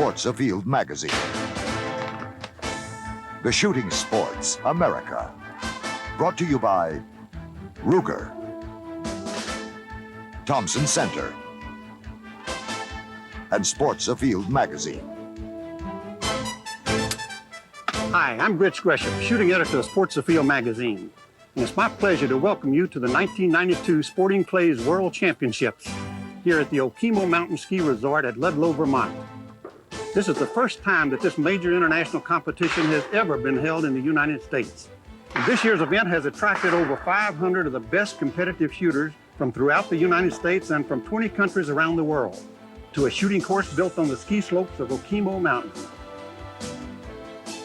Sports Afield magazine. The Shooting Sports America. Brought to you by Ruger, Thompson Center, and Sports Afield magazine. Hi, I'm Grits Gresham, shooting editor of Sports Afield magazine. And it's my pleasure to welcome you to the 1992 Sporting Clays World Championships here at the Okemo Mountain Ski Resort at Ludlow, Vermont. This is the first time that this major international competition has ever been held in the United States. And this year's event has attracted over 500 of the best competitive shooters from throughout the United States and from 20 countries around the world to a shooting course built on the ski slopes of Okemo Mountain.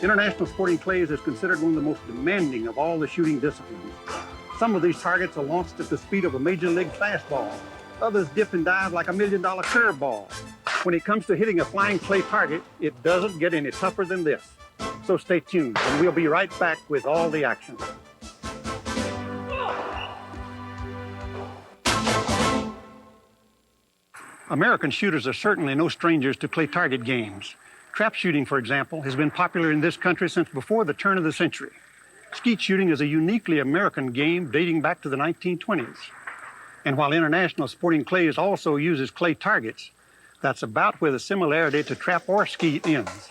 International Sporting Clays is considered one of the most demanding of all the shooting disciplines. Some of these targets are launched at the speed of a major league fastball. Others dip and dive like a $1 million curveball. When it comes to hitting a flying clay target, it doesn't get any tougher than this. So stay tuned, and we'll be right back with all the action. American shooters are certainly no strangers to clay target games. Trap shooting, for example, has been popular in this country since before the turn of the century. Skeet shooting is a uniquely American game dating back to the 1920s. And while International Sporting Clays also uses clay targets, that's about where the similarity to trap or skeet ends.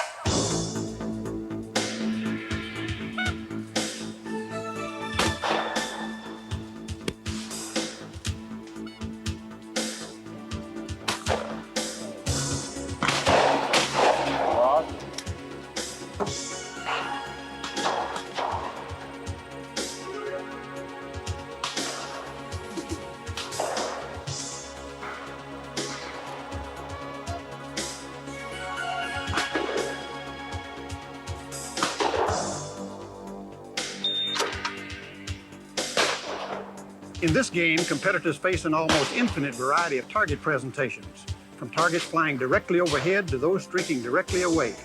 In this game, competitors face an almost infinite variety of target presentations, from targets flying directly overhead to those streaking directly away,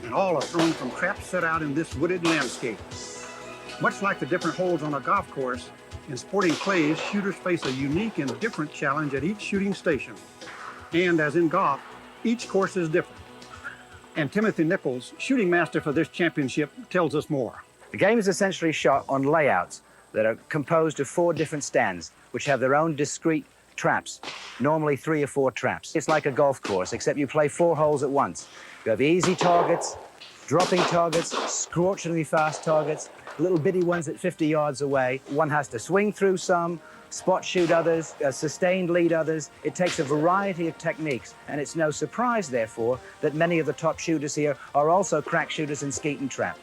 and all are thrown from traps set out in this wooded landscape. Much like the different holes on a golf course, in sporting clays, shooters face a unique and different challenge at each shooting station. And as in golf, each course is different. And Timothy Nichols, shooting master for this championship, tells us more. The game is essentially shot on layouts that are composed of 4 different stands, which have their own discrete traps, normally 3 or 4 traps. It's like a golf course, except you play 4 holes at once. You have easy targets, dropping targets, scorchingly fast targets, little bitty ones at 50 yards away. One has to swing through some, spot shoot others, sustained lead others. It takes a variety of techniques, and it's no surprise, therefore, that many of the top shooters here are also crack shooters in skeet and trap.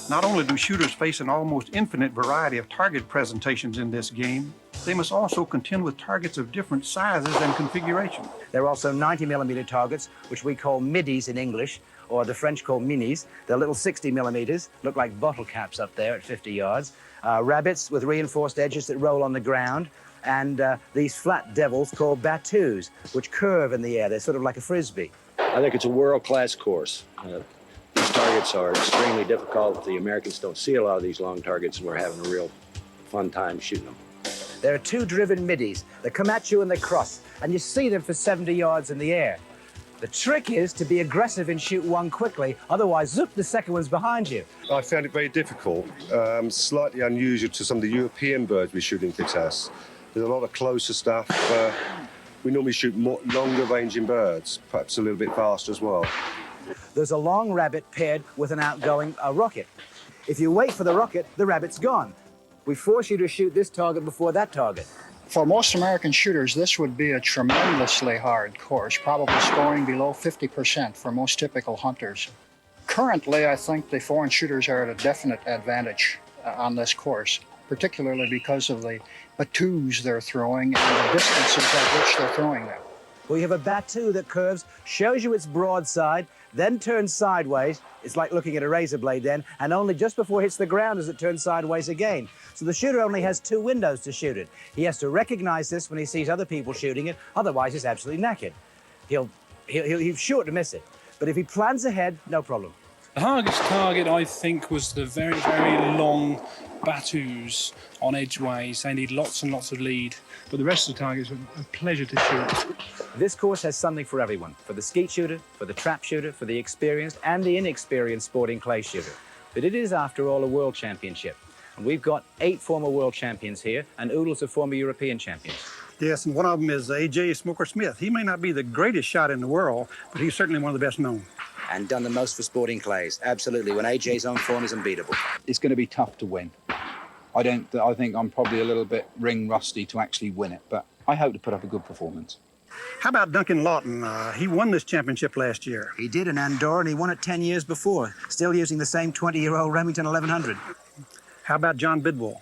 Not only do shooters face an almost infinite variety of target presentations in this game, they must also contend with targets of different sizes and configurations. There are also 90-millimeter targets, which we call middies in English, or the French call minis. They're little 60 millimeters, look like bottle caps up there at 50 yards. Rabbits with reinforced edges that roll on the ground, and these flat devils called battus, which curve in the air. They're sort of like a Frisbee. I think it's a world-class course. These targets are extremely difficult. The Americans don't see a lot of these long targets, and we're having a real fun time shooting them. There are 2 driven middies that come at you and they cross, and you see them for 70 yards in the air. The trick is to be aggressive and shoot one quickly, otherwise, zoop, the second one's behind you. I found it very difficult, slightly unusual to some of the European birds we shoot in Kitas. There's a lot of closer stuff. We normally shoot more longer ranging birds, perhaps a little bit faster as well. There's a long rabbit paired with an outgoing rocket. If you wait for the rocket, the rabbit's gone. We force you to shoot this target before that target. For most American shooters, this would be a tremendously hard course, probably scoring below 50% for most typical hunters. Currently, I think the foreign shooters are at a definite advantage on this course, particularly because of the battus they're throwing and the distances at which they're throwing them. We have a battu that curves, shows you its broadside, then turns sideways. It's like looking at a razor blade then, and only just before it hits the ground does it turn sideways again. So the shooter only has 2 windows to shoot it. He has to recognize this when he sees other people shooting it, otherwise he's absolutely knackered. He'll He's sure to miss it. But if he plans ahead, no problem. The hardest target, I think, was the very, very long battus on edgeways. They need lots and lots of lead. But the rest of the targets are a pleasure to shoot. This course has something for everyone, for the skeet shooter, for the trap shooter, for the experienced and the inexperienced sporting clay shooter. But it is, after all, a world championship. And we've got 8 former world champions here and oodles of former European champions. Yes, and one of them is A.J. Smoker Smith. He may not be the greatest shot in the world, but he's certainly one of the best known. And done the most for sporting clays. Absolutely. When AJ's on form, he's unbeatable. It's going to be tough to win. I think I'm probably a little bit ring rusty to actually win it, but I hope to put up a good performance. How about Duncan Lawton? He won this championship last year. He did in Andorra, and he won it 10 years before, still using the same 20-year-old Remington 1100. How about John Bidwell?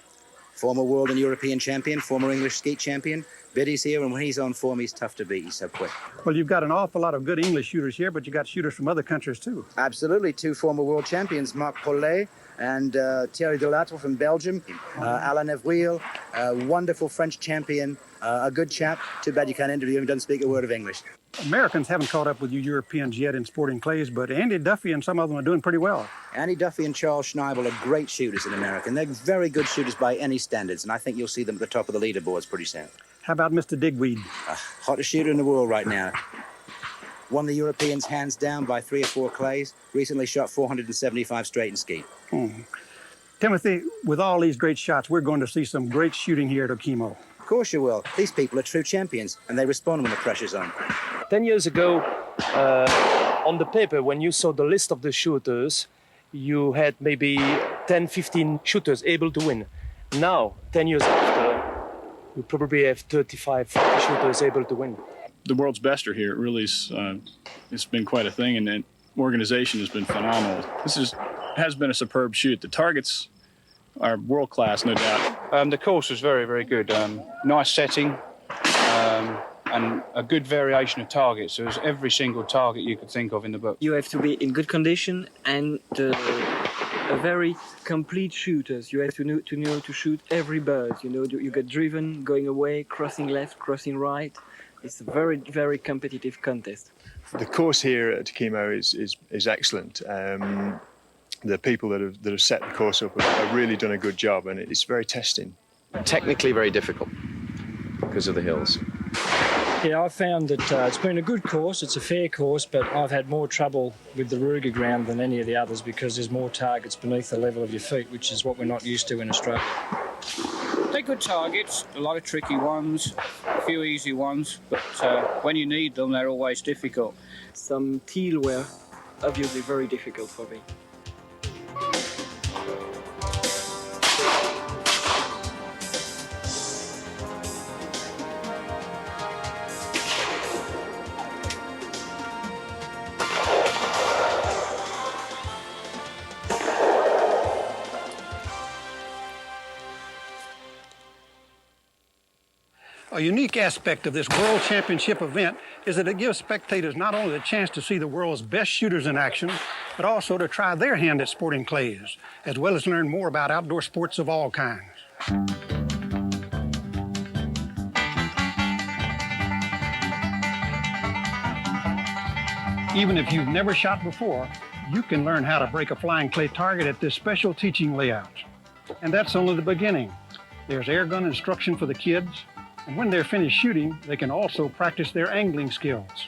Former world and European champion, former English skeet champion. Biddy's here, and when he's on form, he's tough to beat. He's so quick. Well, you've got an awful lot of good English shooters here, but you got shooters from other countries, too. Absolutely. 2 former world champions, Marc Paulet and Thierry Delattre from Belgium. Alain Evril, a wonderful French champion, a good chap. Too bad you can't interview him. He doesn't speak a word of English. Americans haven't caught up with you Europeans yet in sporting clays, but Andy Duffy and some of them are doing pretty well. Andy Duffy and Charles Schneibel are great shooters in America, and they're very good shooters by any standards, and I think you'll see them at the top of the leaderboards pretty soon. How about Mr. Digweed? Hottest shooter in the world right now. Won the Europeans hands down by 3 or 4 clays. Recently shot 475 straight in skeet. Timothy, with all these great shots, we're going to see some great shooting here at Okemo. Of course you will. These people are true champions, and they respond when the pressure's on. 10 years ago, on the paper, when you saw the list of the shooters, you had maybe 10, 15 shooters able to win. Now, 10 years after, you probably have 35, 40 shooters able to win. The world's best are here. It really is, it's been quite a thing, and the organization has been phenomenal. This has been a superb shoot. The targets are world class, no doubt. The course was very, very good. Nice setting and a good variation of targets. There was every single target you could think of in the book. You have to be in good condition and a very complete shooters. You have to know to shoot every bird. You know, you get driven, going away, crossing left, crossing right. It's a very, very competitive contest. The course here at Okemo is excellent. The people that have set the course up have really done a good job, and it's very testing. Technically very difficult because of the hills. Yeah, I found that it's been a good course. It's a fair course, but I've had more trouble with the Ruger ground than any of the others because there's more targets beneath the level of your feet, which is what we're not used to in Australia. They're good targets, a lot of tricky ones, a few easy ones, but when you need them, they're always difficult. Some teal were obviously very difficult for me. A unique aspect of this World Championship event is that it gives spectators not only the chance to see the world's best shooters in action, but also to try their hand at sporting clays, as well as learn more about outdoor sports of all kinds. Even if you've never shot before, you can learn how to break a flying clay target at this special teaching layout. And that's only the beginning. There's air gun instruction for the kids, and when they're finished shooting, they can also practice their angling skills.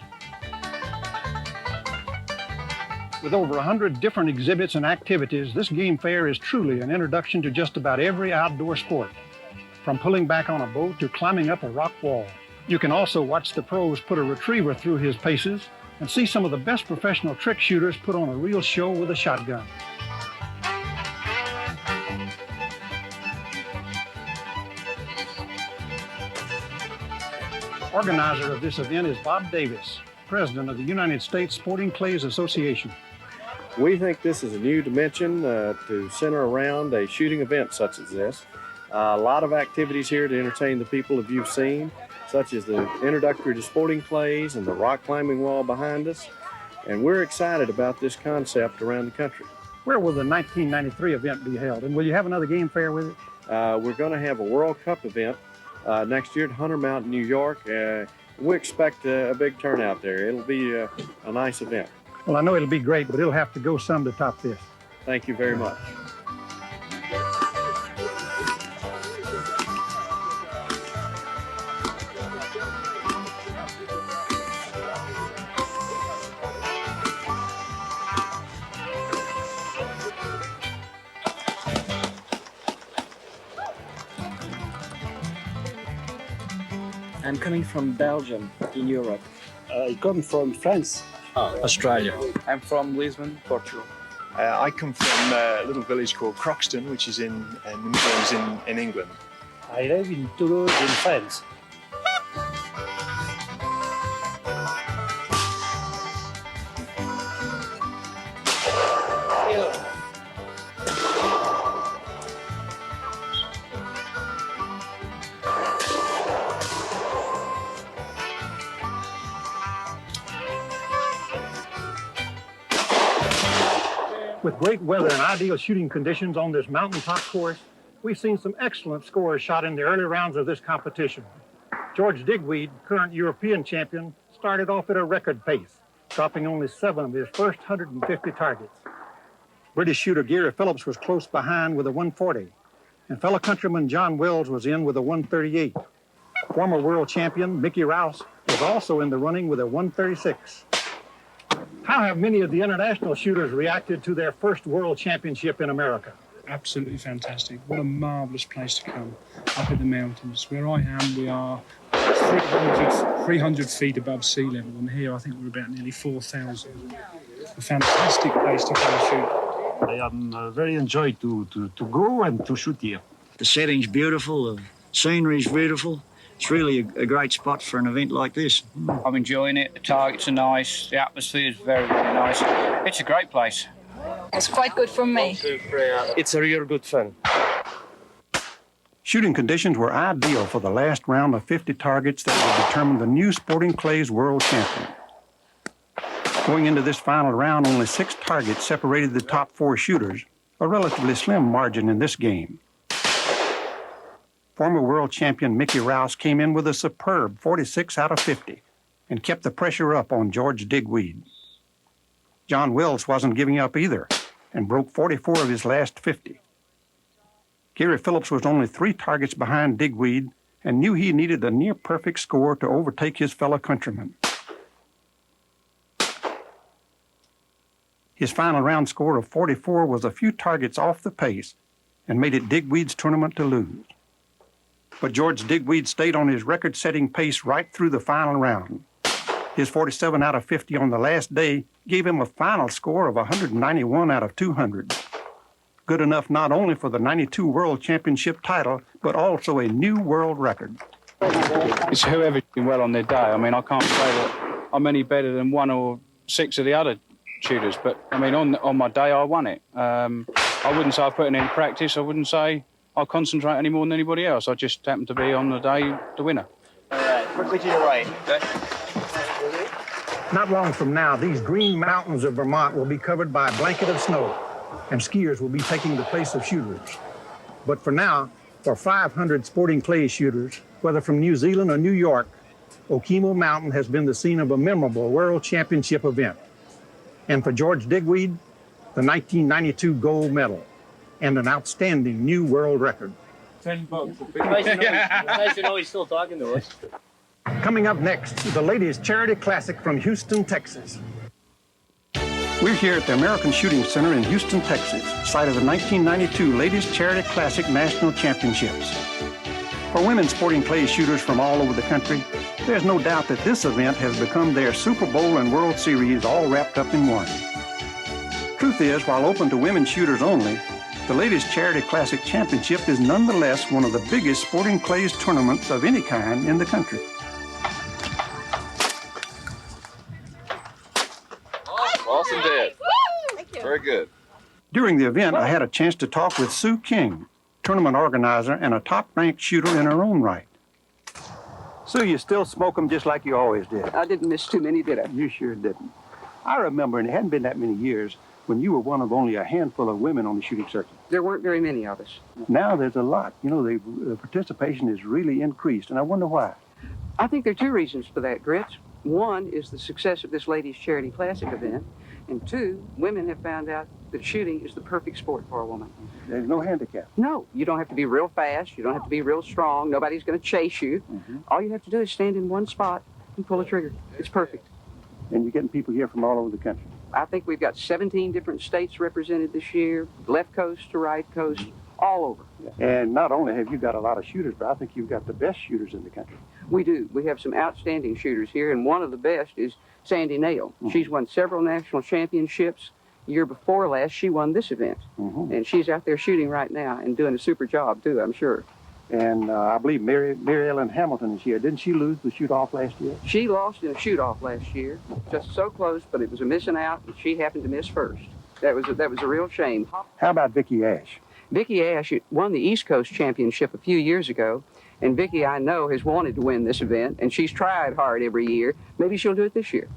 With over 100 different exhibits and activities, this game fair is truly an introduction to just about every outdoor sport, from pulling back on a boat to climbing up a rock wall. You can also watch the pros put a retriever through his paces and see some of the best professional trick shooters put on a real show with a shotgun. Organizer of this event is Bob Davis, president of the United States Sporting Clays Association. We think this is a new dimension to center around a shooting event such as this. A lot of activities here to entertain the people that you've seen, such as the introductory to sporting clays and the rock climbing wall behind us. And we're excited about this concept around the country. Where will the 1993 event be held? And will you have another game fair with it? We're going to have a World Cup event next year at Hunter Mountain, New York. We expect a big turnout there. It'll be a nice event. Well, I know it'll be great, but it'll have to go some to top this. Thank you very much. I'm coming from Belgium in Europe. I come from France. Australia. I'm from Lisbon, Portugal. I come from a little village called Croxton, which is in England. I live in Toulouse in France. With great weather and ideal shooting conditions on this mountaintop course, we've seen some excellent scores shot in the early rounds of this competition. George Digweed, current European champion, started off at a record pace, dropping only 7 of his first 150 targets. British shooter Gary Phillips was close behind with a 140, and fellow countryman John Wells was in with a 138. Former world champion Mickey Rouse was also in the running with a 136. How have many of the international shooters reacted to their first world championship in America? Absolutely fantastic. What a marvellous place to come, up in the mountains. Where I am, we are 300 feet above sea level, and here I think we're about nearly 4,000. A fantastic place to come and shoot. I am very enjoyed to go and to shoot here. The setting's beautiful, the scenery's beautiful. It's really a great spot for an event like this. I'm enjoying it. The targets are nice. The atmosphere is very, very nice. It's a great place. It's quite good for me. It's a real good fun. Shooting conditions were ideal for the last round of 50 targets that would determine the new Sporting Clays world champion. Going into this final round, only 6 targets separated the top 4 shooters, a relatively slim margin in this game. Former world champion Mickey Rouse came in with a superb 46 out of 50 and kept the pressure up on George Digweed. John Wells wasn't giving up either and broke 44 of his last 50. Gary Phillips was only 3 targets behind Digweed and knew he needed a near-perfect score to overtake his fellow countrymen. His final round score of 44 was a few targets off the pace and made it Digweed's tournament to lose. But George Digweed stayed on his record-setting pace right through the final round. His 47 out of 50 on the last day gave him a final score of 191 out of 200. Good enough not only for the 92 World Championship title, but also a new world record. It's whoever's doing well on their day. I mean, I can't say that I'm any better than 1 or 6 of the other shooters, but I mean, on my day, I won it. I wouldn't say I put in any practice. I wouldn't say I concentrate any more than anybody else. I just happened to be on the day the winner. All right, quickly to your right. Okay. Not long from now, these green mountains of Vermont will be covered by a blanket of snow, and skiers will be taking the place of shooters. But for now, for 500 Sporting Clays shooters, whether from New Zealand or New York, Okemo Mountain has been the scene of a memorable World Championship event. And for George Digweed, the 1992 gold medal and an outstanding new world record. $10. Nice to know he's still talking to us. Coming up next, the Ladies Charity Classic from Houston, Texas. We're here at the American Shooting Center in Houston, Texas, site of the 1992 Ladies Charity Classic National Championships. For women sporting clay shooters from all over the country, there's no doubt that this event has become their Super Bowl and World Series all wrapped up in one. Truth is, while open to women shooters only, the Ladies Charity Classic Championship is nonetheless one of the biggest sporting clays tournaments of any kind in the country. Awesome, Dad. Very good. During the event, I had a chance to talk with Sue King, tournament organizer and a top-ranked shooter in her own right. Sue, you still smoke them just like you always did. I didn't miss too many, did I? You sure didn't. I remember, and it hadn't been that many years, when you were one of only a handful of women on the shooting circuit. There weren't very many of us. Now there's a lot. You know, the participation is really increased, and I wonder why. I think there are two reasons for that, Grits. One is the success of this ladies' charity classic event, and two, women have found out that shooting is the perfect sport for a woman. There's no handicap. No, you don't have to be real fast. You don't have to be real strong. Nobody's going to chase you. All you have to do is stand in one spot and pull a trigger. It's perfect. And you're getting people here from all over the country. I think we've got 17 different states represented this year, left coast to right coast, all over. And not only have you got a lot of shooters, but I think you've got the best shooters in the country. We do. We have some outstanding shooters here, and one of the best is Sandy Nail. She's won several national championships. Year before last, she won this event. And she's out there shooting right now and doing a super job, too, I'm sure. And I believe Mary Ellen Hamilton is here. Didn't she lose the shoot-off last year? She lost in a shoot-off last year. Just so close, but it was a missing out, and she happened to miss first. That was a real shame. How about Vicki Ash? Vicki Ash won the East Coast Championship a few years ago, and Vicki, I know, has wanted to win this event, and she's tried hard every year. Maybe she'll do it this year.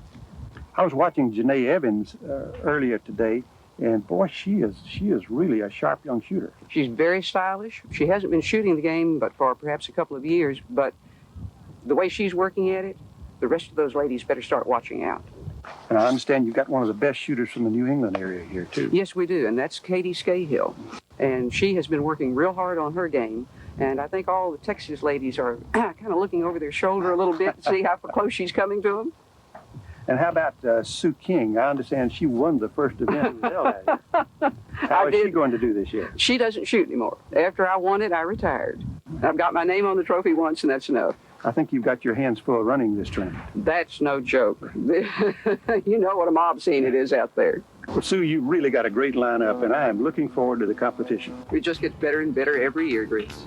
I was watching Janae Evans earlier today, and boy, she is really a sharp young shooter. She's very stylish. She hasn't been shooting the game but for perhaps a couple of years, but the way she's working at it, the rest of those ladies better start watching out. And I understand you've got one of the best shooters from the New England area here, too. Yes, we do, and that's Katie Scahill. And she has been working real hard on her game, and I think all the Texas ladies are kind of looking over their shoulder a little bit to see how close she's coming to them. And how about Sue King? I understand she won the first event in Delaware. How is she going to do this year? She doesn't shoot anymore. After I won it, I retired. I've got my name on the trophy once, and that's enough. I think you've got your hands full running this tournament. That's no joke. You know what a mob scene it is out there. Well, Sue, you've really got a great lineup, and I am looking forward to the competition. It just gets better and better every year, Grits.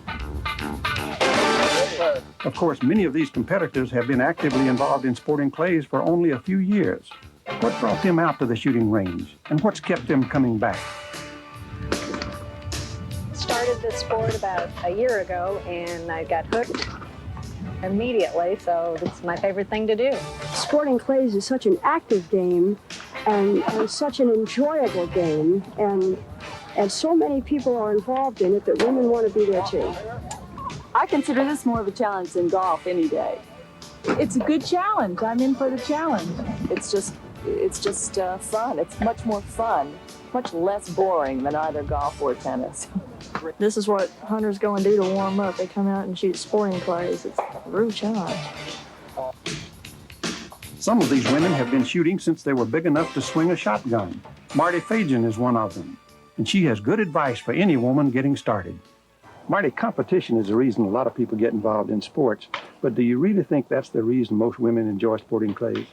Of course, many of these competitors have been actively involved in sporting clays for only a few years. What brought them out to the shooting range, and what's kept them coming back? Started this sport about a year ago, and I got hooked immediately, so it's my favorite thing to do. Sporting clays is such an active game and such an enjoyable game, and so many people are involved in it that women want to be there too. I consider this more of a challenge than golf any day. It's a good challenge. I'm in for the challenge. It's just fun. It's much more fun, much less boring than either golf or tennis. This is what hunters go and do to warm up. They come out and shoot sporting clays. It's a real challenge. Some of these women have been shooting since they were big enough to swing a shotgun. Marty Fajan is one of them, and she has good advice for any woman getting started. Marty, competition is the reason a lot of people get involved in sports, but do you really think that's the reason most women enjoy sporting clays?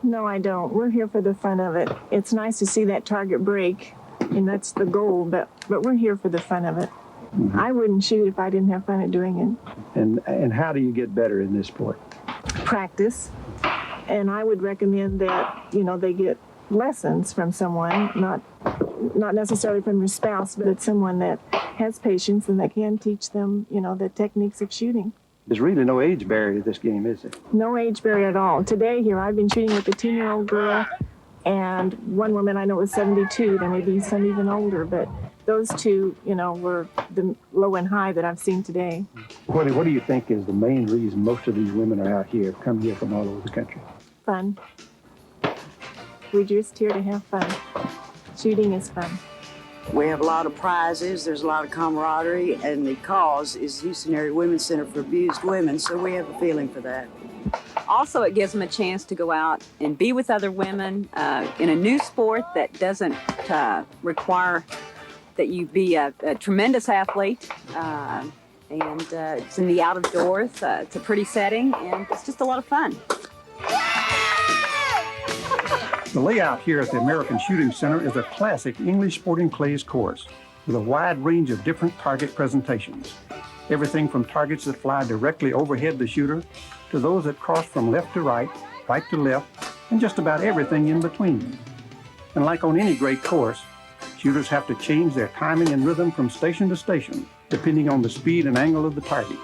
No, I don't. We're here for the fun of it. It's nice to see that target break, and that's the goal, but we're here for the fun of it. Mm-hmm. I wouldn't shoot if I didn't have fun at doing it. And how do you get better in this sport? Practice. And I would recommend that, they get lessons from someone, not necessarily from your spouse, but it's someone that has patience and that can teach them, the techniques of shooting. There's really no age barrier to this game, is there? No age barrier at all. Today here, I've been shooting with a 10-year-old girl and one woman I know was 72. There may be some even older, but those two, were the low and high that I've seen today. What do you think is the main reason most of these women are out here, come here from all over the country? Fun. We're just here to have fun. Shooting is fun. We have a lot of prizes, there's a lot of camaraderie, and the cause is Houston Area Women's Center for Abused Women, so we have a feeling for that. Also, it gives them a chance to go out and be with other women in a new sport that doesn't require that you be a tremendous athlete. And it's in the out of doors. It's a pretty setting, and it's just a lot of fun. The layout here at the American Shooting Center is a classic English sporting clays course with a wide range of different target presentations. Everything from targets that fly directly overhead the shooter to those that cross from left to right, right to left, and just about everything in between. And like on any great course, shooters have to change their timing and rhythm from station to station, depending on the speed and angle of the target.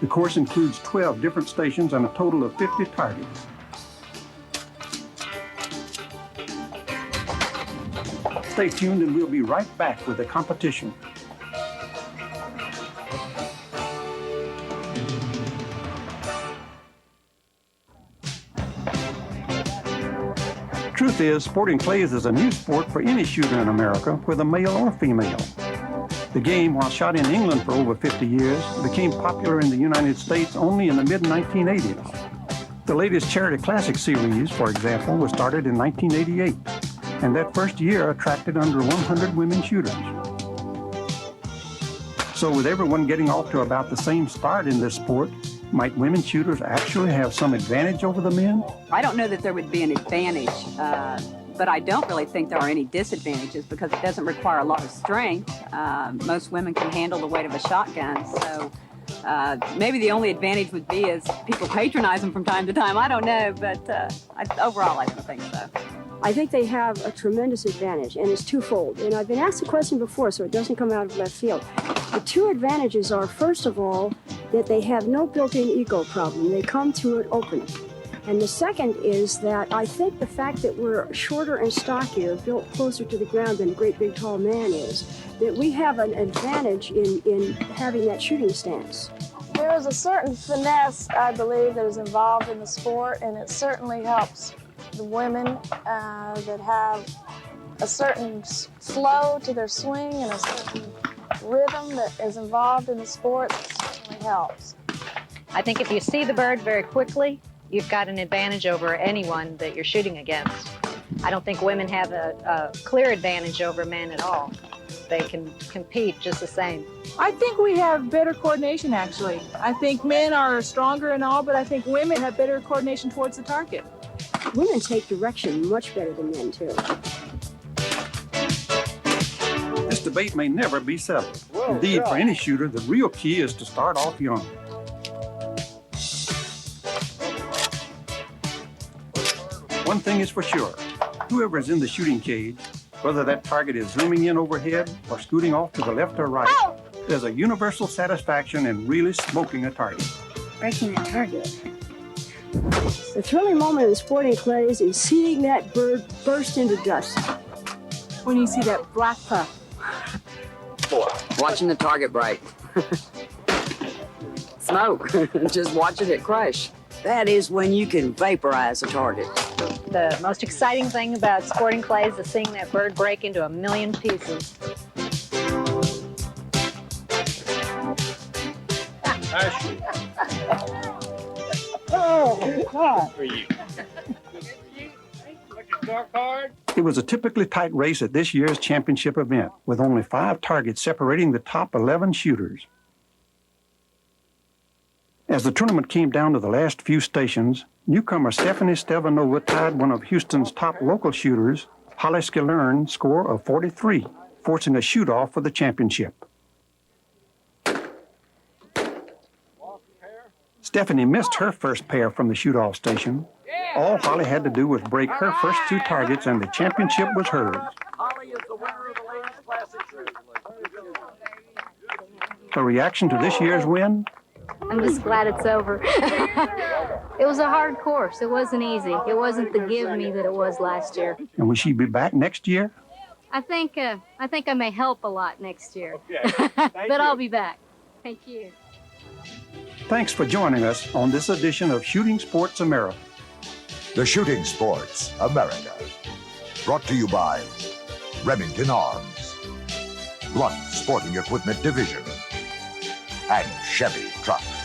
The course includes 12 different stations and a total of 50 targets. Stay tuned and we'll be right back with the competition. Truth is, sporting clays is a new sport for any shooter in America, whether male or female. The game, while shot in England for over 50 years, became popular in the United States only in the mid-1980s. The latest Charity Classic series, for example, was started in 1988, and that first year attracted under 100 women shooters. So with everyone getting off to about the same start in this sport, might women shooters actually have some advantage over the men? I don't know that there would be an advantage, but I don't really think there are any disadvantages because it doesn't require a lot of strength. Most women can handle the weight of a shotgun, so maybe the only advantage would be is people patronize them from time to time. I don't know, but overall I don't think so. I think they have a tremendous advantage, and it's twofold. And I've been asked the question before, so it doesn't come out of left field. The two advantages are, first of all, that they have no built-in ego problem. They come to it open. And the second is that I think the fact that we're shorter and stockier, built closer to the ground than a great big tall man is, that we have an advantage in having that shooting stance. There is a certain finesse, I believe, that is involved in the sport, and it certainly helps the women that have a certain flow to their swing and a certain rhythm that is involved in the sport that certainly helps. I think if you see the bird very quickly, you've got an advantage over anyone that you're shooting against. I don't think women have a clear advantage over men at all. They can compete just the same. I think we have better coordination, actually. I think men are stronger and all, but I think women have better coordination towards the target. Women take direction much better than men, too. This debate may never be settled. Indeed, for any shooter, the real key is to start off young. One thing is for sure, whoever is in the shooting cage, whether that target is zooming in overhead or scooting off to the left or right, there's a universal satisfaction in really smoking a target. Breaking a target. The thrilling moment in sporting clays is seeing that bird burst into dust. When you see that black puff. Watching the target break. Smoke. Just watching it crush. That is when you can vaporize a target. The most exciting thing about sporting clays is seeing that bird break into a million pieces. Oh, God. For you. It was a typically tight race at this year's championship event, with only 5 targets separating the top 11 shooters. As the tournament came down to the last few stations, newcomer Stephanie Stevanova tied one of Houston's top local shooters, Holly Skillern, score of 43, forcing a shoot-off for the championship. Stephanie missed her first pair from the shoot-off station. All Holly had to do was break her first 2 targets and the championship was hers. Holly is the winner of the Ladies Classic Shoot. Her reaction to this year's win? I'm just glad it's over. It was a hard course. It wasn't easy. It wasn't the give me that it was last year. And will she be back next year? I think I may help a lot next year. But I'll be back. Thank you. Thanks for joining us on this edition of Shooting Sports America. The Shooting Sports America. Brought to you by Remington Arms, Blunt Sporting Equipment Division, and Chevy Trucks.